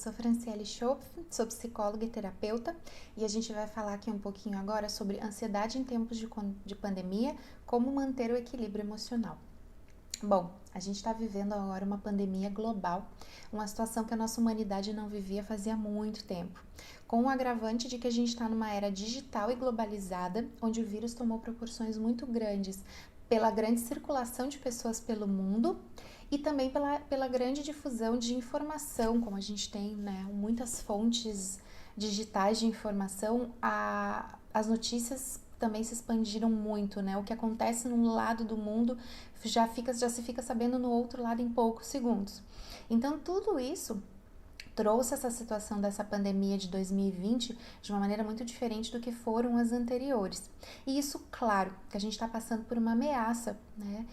sou Franciele Schopf, sou psicóloga e terapeuta e a gente vai falar aqui um pouquinho agora sobre ansiedade em tempos de pandemia, como manter o equilíbrio emocional. Bom, a gente está vivendo agora uma pandemia global, uma situação que a nossa humanidade não vivia fazia muito tempo, com o agravante de que a gente está numa era digital e globalizada, onde o vírus tomou proporções muito grandes pela grande circulação de pessoas pelo mundo e também pela grande difusão de informação, como a gente tem, né, muitas fontes digitais de informação, as notícias também se expandiram muito, né? O que acontece num lado do mundo já se fica sabendo no outro lado em poucos segundos. Então, tudo isso trouxe essa situação dessa pandemia de 2020 de uma maneira muito diferente do que foram as anteriores. E isso, claro, que a gente está passando por uma ameaça, né?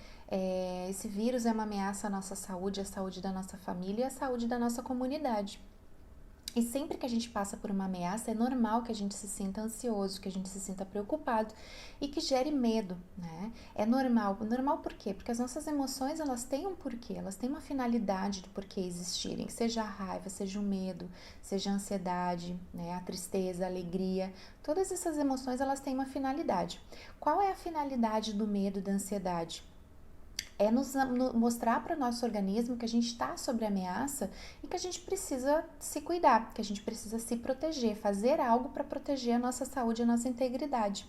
Esse vírus é uma ameaça à nossa saúde, à saúde da nossa família e à saúde da nossa comunidade. E sempre que a gente passa por uma ameaça, é normal que a gente se sinta ansioso, que a gente se sinta preocupado e que gere medo, né? É normal. Normal por quê? Porque as nossas emoções, elas têm um porquê, elas têm uma finalidade do porquê existirem, seja a raiva, seja o medo, seja a ansiedade, né? A tristeza, a alegria, todas essas emoções, elas têm uma finalidade. Qual é a finalidade do medo, da ansiedade? É mostrar para o nosso organismo que a gente está sob ameaça e que a gente precisa se cuidar, que a gente precisa se proteger, fazer algo para proteger a nossa saúde e a nossa integridade.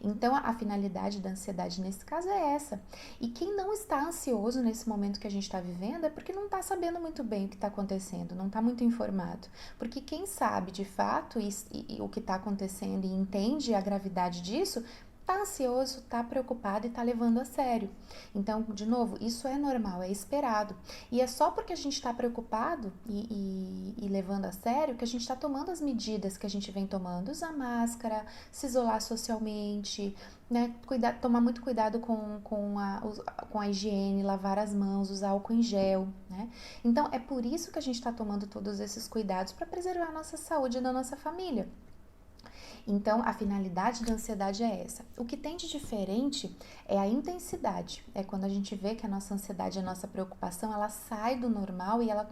Então, a finalidade da ansiedade nesse caso é essa. E quem não está ansioso nesse momento que a gente está vivendo é porque não está sabendo muito bem o que está acontecendo, não está muito informado. Porque quem sabe de fato o que está acontecendo e entende a gravidade disso, tá ansioso, tá preocupado e tá levando a sério. Então, de novo, isso é normal, é esperado. E é só porque a gente está preocupado e levando a sério que a gente está tomando as medidas que a gente vem tomando. Usar máscara, se isolar socialmente, né? Tomar muito cuidado com a higiene, lavar as mãos, usar álcool em gel, né? Então, é por isso que a gente está tomando todos esses cuidados para preservar a nossa saúde e da nossa família. Então, a finalidade da ansiedade é essa. O que tem de diferente é a intensidade. É quando a gente vê que a nossa ansiedade, a nossa preocupação, ela sai do normal e ela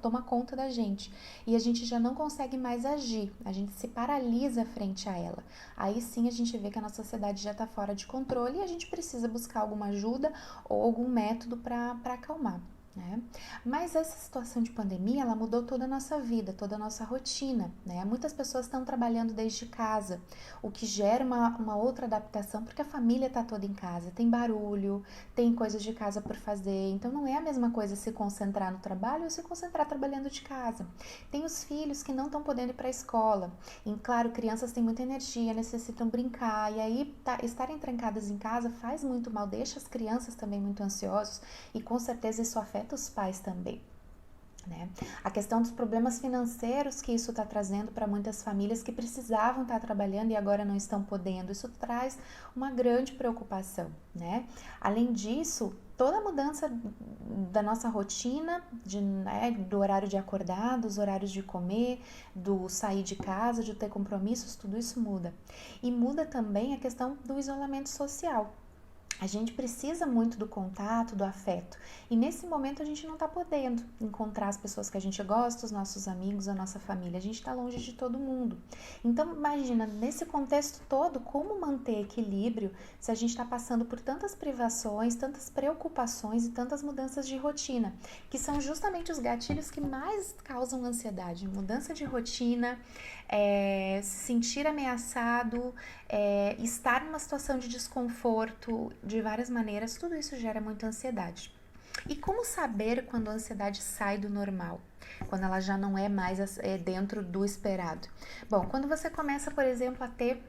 toma conta da gente. E a gente já não consegue mais agir, a gente se paralisa frente a ela. Aí sim a gente vê que a nossa ansiedade já está fora de controle e a gente precisa buscar alguma ajuda ou algum método para acalmar. Né? Mas essa situação de pandemia, ela mudou toda a nossa vida, toda a nossa rotina, né? Muitas pessoas estão trabalhando desde casa, o que gera uma outra adaptação, porque a família está toda em casa, tem barulho, tem coisas de casa por fazer, então não é a mesma coisa se concentrar no trabalho ou se concentrar trabalhando de casa. Tem os filhos que não estão podendo ir para a escola, e claro, crianças têm muita energia, necessitam brincar, e aí estarem trancadas em casa faz muito mal, deixa as crianças também muito ansiosos, e com certeza isso afeta os pais também, né? A questão dos problemas financeiros que isso está trazendo para muitas famílias que precisavam estar trabalhando e agora não estão podendo, isso traz uma grande preocupação, né? Além disso, toda a mudança da nossa rotina, né, do horário de acordar, dos horários de comer, do sair de casa, de ter compromissos, tudo isso muda. E muda também a questão do isolamento social. A gente precisa muito do contato, do afeto. E nesse momento a gente não está podendo encontrar as pessoas que a gente gosta, os nossos amigos, a nossa família. A gente está longe de todo mundo. Então imagina, nesse contexto todo, como manter equilíbrio se a gente está passando por tantas privações, tantas preocupações e tantas mudanças de rotina, que são justamente os gatilhos que mais causam ansiedade. Mudança de rotina, se sentir ameaçado, estar numa situação de desconforto de várias maneiras, tudo isso gera muita ansiedade. E como saber quando a ansiedade sai do normal? Quando ela já não é mais dentro do esperado? Bom, quando você começa, por exemplo, a ter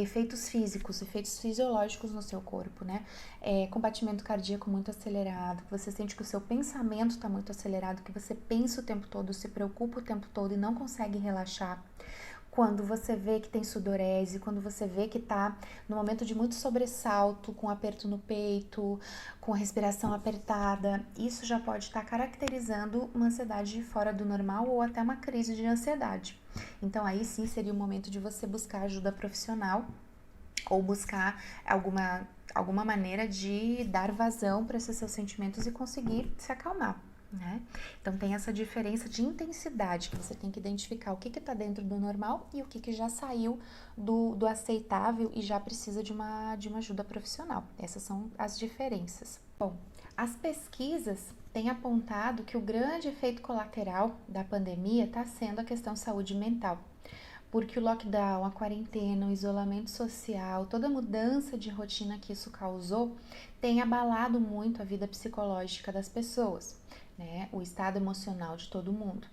efeitos físicos, efeitos fisiológicos no seu corpo, né? Com batimento cardíaco muito acelerado, que você sente que o seu pensamento está muito acelerado, que você pensa o tempo todo, se preocupa o tempo todo e não consegue relaxar. Quando você vê que tem sudorese, quando você vê que está no momento de muito sobressalto, com aperto no peito, com a respiração apertada, isso já pode estar caracterizando uma ansiedade fora do normal ou até uma crise de ansiedade. Então aí sim seria o momento de você buscar ajuda profissional ou buscar alguma maneira de dar vazão para esses seus sentimentos e conseguir se acalmar, né? Então tem essa diferença de intensidade que você tem que identificar o que está dentro do normal e o que já saiu do aceitável e já precisa de uma ajuda profissional. Essas são as diferenças. Bom, as pesquisas têm apontado que o grande efeito colateral da pandemia está sendo a questão saúde mental. Porque o lockdown, a quarentena, o isolamento social, toda a mudança de rotina que isso causou tem abalado muito a vida psicológica das pessoas, né? O estado emocional de todo mundo.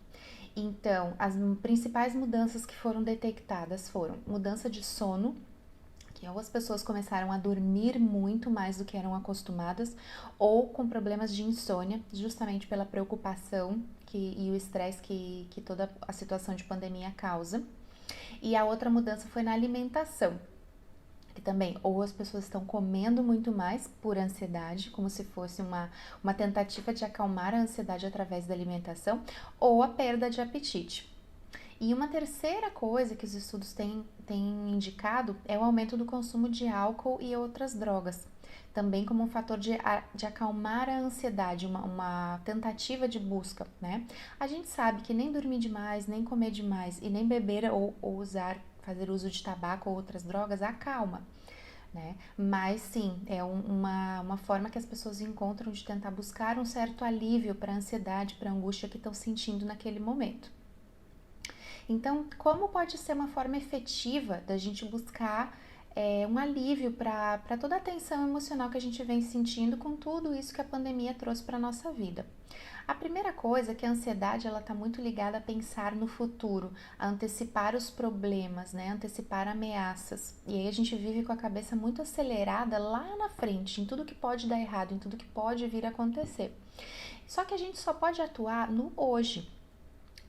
Então, as principais mudanças que foram detectadas foram mudança de sono, que ou as pessoas começaram a dormir muito mais do que eram acostumadas, ou com problemas de insônia, justamente pela preocupação e o estresse que toda a situação de pandemia causa. E a outra mudança foi na alimentação, que também ou as pessoas estão comendo muito mais por ansiedade, como se fosse uma tentativa de acalmar a ansiedade através da alimentação, ou a perda de apetite. E uma terceira coisa que os estudos têm indicado é o aumento do consumo de álcool e outras drogas, também como um fator de acalmar a ansiedade, uma tentativa de busca, né? A gente sabe que nem dormir demais, nem comer demais e nem beber ou fazer uso de tabaco ou outras drogas acalma, né? Mas sim, é uma forma que as pessoas encontram de tentar buscar um certo alívio para a ansiedade, para a angústia que estão sentindo naquele momento. Então, como pode ser uma forma efetiva da gente buscar um alívio para toda a tensão emocional que a gente vem sentindo com tudo isso que a pandemia trouxe para a nossa vida? A primeira coisa é que a ansiedade ela está muito ligada a pensar no futuro, a antecipar os problemas, né? Antecipar ameaças. E aí a gente vive com a cabeça muito acelerada lá na frente, em tudo que pode dar errado, em tudo que pode vir a acontecer. Só que a gente só pode atuar no hoje.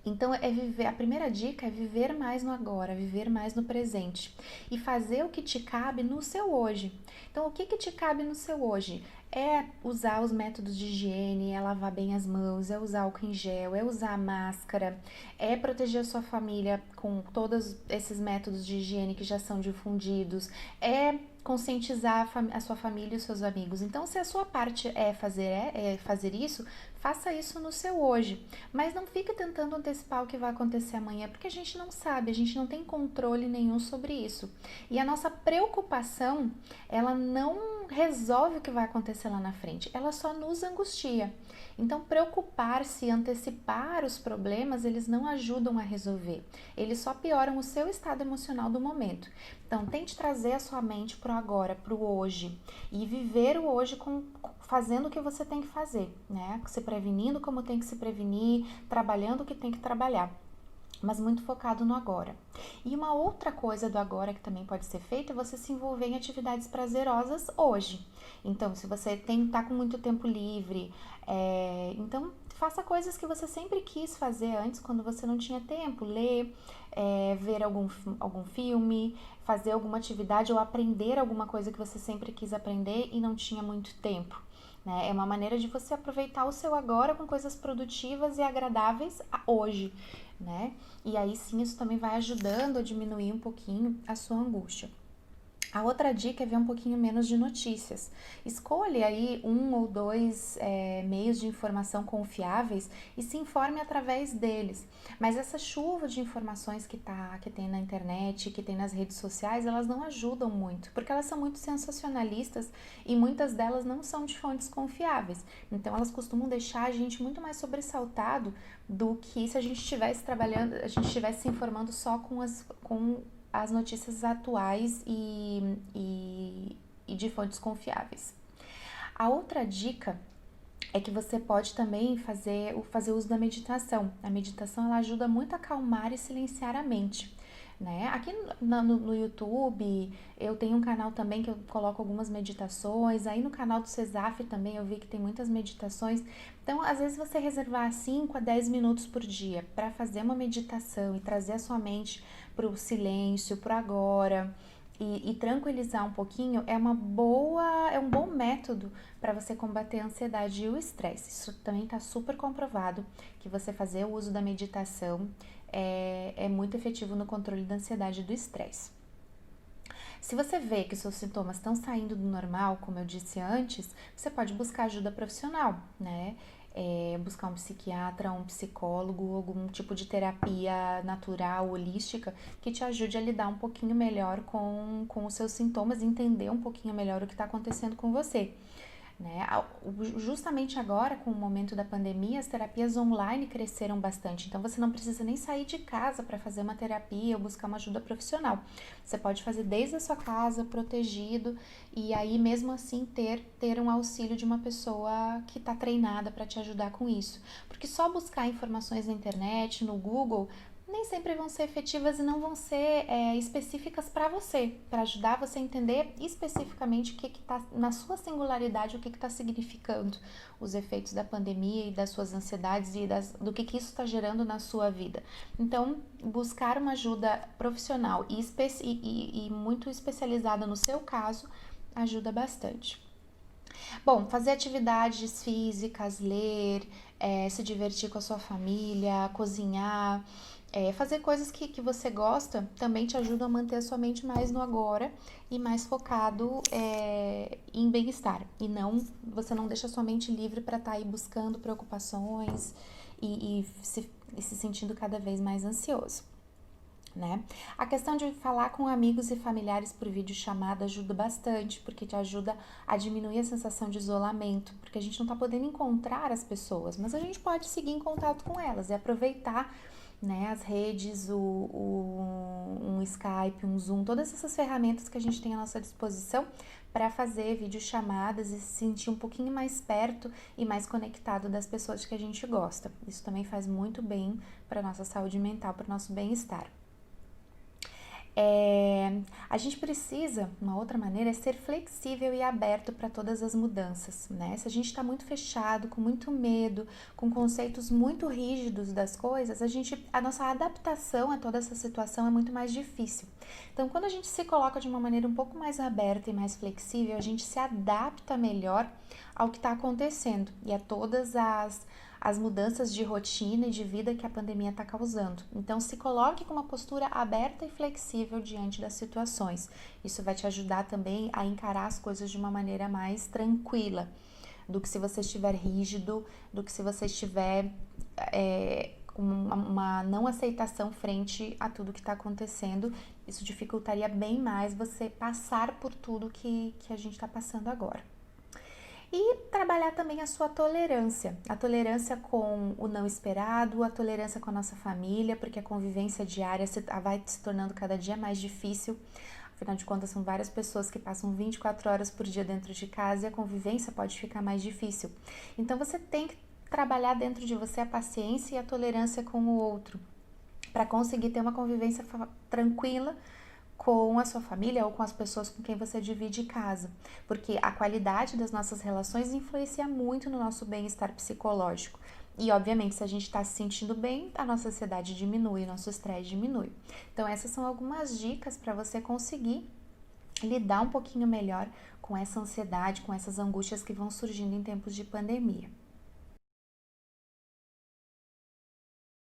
Então, a primeira dica é viver mais no agora, viver mais no presente e fazer o que te cabe no seu hoje. Então, o que te cabe no seu hoje? É usar os métodos de higiene, é lavar bem as mãos, é usar álcool em gel, é usar máscara, é proteger a sua família com todos esses métodos de higiene que já são difundidos, é conscientizar a sua família e os seus amigos. Então, se a sua parte é fazer isso, faça isso no seu hoje. Mas não fique tentando antecipar o que vai acontecer amanhã, porque a gente não sabe, a gente não tem controle nenhum sobre isso. E a nossa preocupação, ela não resolve o que vai acontecer lá na frente, ela só nos angustia. Então, preocupar-se e antecipar os problemas, eles não ajudam a resolver. Eles só pioram o seu estado emocional do momento. Então, tente trazer a sua mente para o agora, para o hoje. E viver o hoje fazendo o que você tem que fazer, né? Se prevenindo como tem que se prevenir, trabalhando o que tem que trabalhar, mas muito focado no agora. E uma outra coisa do agora que também pode ser feita é você se envolver em atividades prazerosas hoje. Então, se você tá com muito tempo livre, então faça coisas que você sempre quis fazer antes, quando você não tinha tempo. Ler, ver algum filme, fazer alguma atividade ou aprender alguma coisa que você sempre quis aprender e não tinha muito tempo. Né? É uma maneira de você aproveitar o seu agora com coisas produtivas e agradáveis hoje, né? E aí sim isso também vai ajudando a diminuir um pouquinho a sua angústia. A outra dica é ver um pouquinho menos de notícias. Escolha aí um ou dois meios de informação confiáveis e se informe através deles. Mas essa chuva de informações que tem na internet, que tem nas redes sociais, elas não ajudam muito, porque elas são muito sensacionalistas e muitas delas não são de fontes confiáveis. Então elas costumam deixar a gente muito mais sobressaltado do que se a gente estivesse se informando só com as notícias atuais e de fontes confiáveis. A outra dica é que você pode também fazer uso da meditação. A meditação ela ajuda muito a acalmar e silenciar a mente. Né? Aqui no YouTube eu tenho um canal também que eu coloco algumas meditações, aí no canal do Cesaf também eu vi que tem muitas meditações. Então, às vezes você reservar 5 a 10 minutos por dia para fazer uma meditação e trazer a sua mente para o silêncio, para o agora e tranquilizar um pouquinho é um bom método para você combater a ansiedade e o estresse. Isso também está super comprovado que você fazer o uso da meditação é muito efetivo no controle da ansiedade e do estresse. Se você vê que seus sintomas estão saindo do normal, como eu disse antes, você pode buscar ajuda profissional, né? buscar um psiquiatra, um psicólogo, algum tipo de terapia natural, holística, que te ajude a lidar um pouquinho melhor com os seus sintomas, entender um pouquinho melhor o que está acontecendo com você. Né? Justamente agora, com o momento da pandemia, as terapias online cresceram bastante, então você não precisa nem sair de casa para fazer uma terapia ou buscar uma ajuda profissional. Você pode fazer desde a sua casa, protegido, e aí mesmo assim ter um auxílio de uma pessoa que está treinada para te ajudar com isso. Porque só buscar informações na internet, no Google, nem sempre vão ser efetivas e não vão ser específicas para você, para ajudar você a entender especificamente o que está na sua singularidade, o que está significando os efeitos da pandemia e das suas ansiedades e do que isso está gerando na sua vida. Então, buscar uma ajuda profissional e muito especializada no seu caso ajuda bastante. Bom, fazer atividades físicas, ler, se divertir com a sua família, cozinhar, fazer coisas que você gosta também te ajudam a manter a sua mente mais no agora e mais focado em bem-estar. E você não deixa a sua mente livre para estar aí buscando preocupações e se sentindo cada vez mais ansioso. Né? A questão de falar com amigos e familiares por videochamada ajuda bastante, porque te ajuda a diminuir a sensação de isolamento, porque a gente não está podendo encontrar as pessoas, mas a gente pode seguir em contato com elas e aproveitar, né, as redes, um Skype, um Zoom, todas essas ferramentas que a gente tem à nossa disposição para fazer videochamadas e se sentir um pouquinho mais perto e mais conectado das pessoas que a gente gosta. Isso também faz muito bem para a nossa saúde mental, para o nosso bem-estar. A gente precisa, uma outra maneira, é ser flexível e aberto para todas as mudanças, né? Se a gente está muito fechado, com muito medo, com conceitos muito rígidos das coisas, a nossa adaptação a toda essa situação é muito mais difícil. Então, quando a gente se coloca de uma maneira um pouco mais aberta e mais flexível, a gente se adapta melhor ao que está acontecendo e a todas as mudanças de rotina e de vida que a pandemia está causando. Então, se coloque com uma postura aberta e flexível diante das situações. Isso vai te ajudar também a encarar as coisas de uma maneira mais tranquila, do que se você estiver rígido, do que se você estiver com uma não aceitação frente a tudo que está acontecendo. Isso dificultaria bem mais você passar por tudo que a gente está passando agora. E trabalhar também a sua tolerância. A tolerância com o não esperado, a tolerância com a nossa família, porque a convivência diária vai se tornando cada dia mais difícil. Afinal de contas, são várias pessoas que passam 24 horas por dia dentro de casa e a convivência pode ficar mais difícil. Então, você tem que trabalhar dentro de você a paciência e a tolerância com o outro, para conseguir ter uma convivência tranquila com a sua família ou com as pessoas com quem você divide casa, porque a qualidade das nossas relações influencia muito no nosso bem-estar psicológico. E, obviamente, se a gente está se sentindo bem, a nossa ansiedade diminui, nosso estresse diminui. Então, essas são algumas dicas para você conseguir lidar um pouquinho melhor com essa ansiedade, com essas angústias que vão surgindo em tempos de pandemia.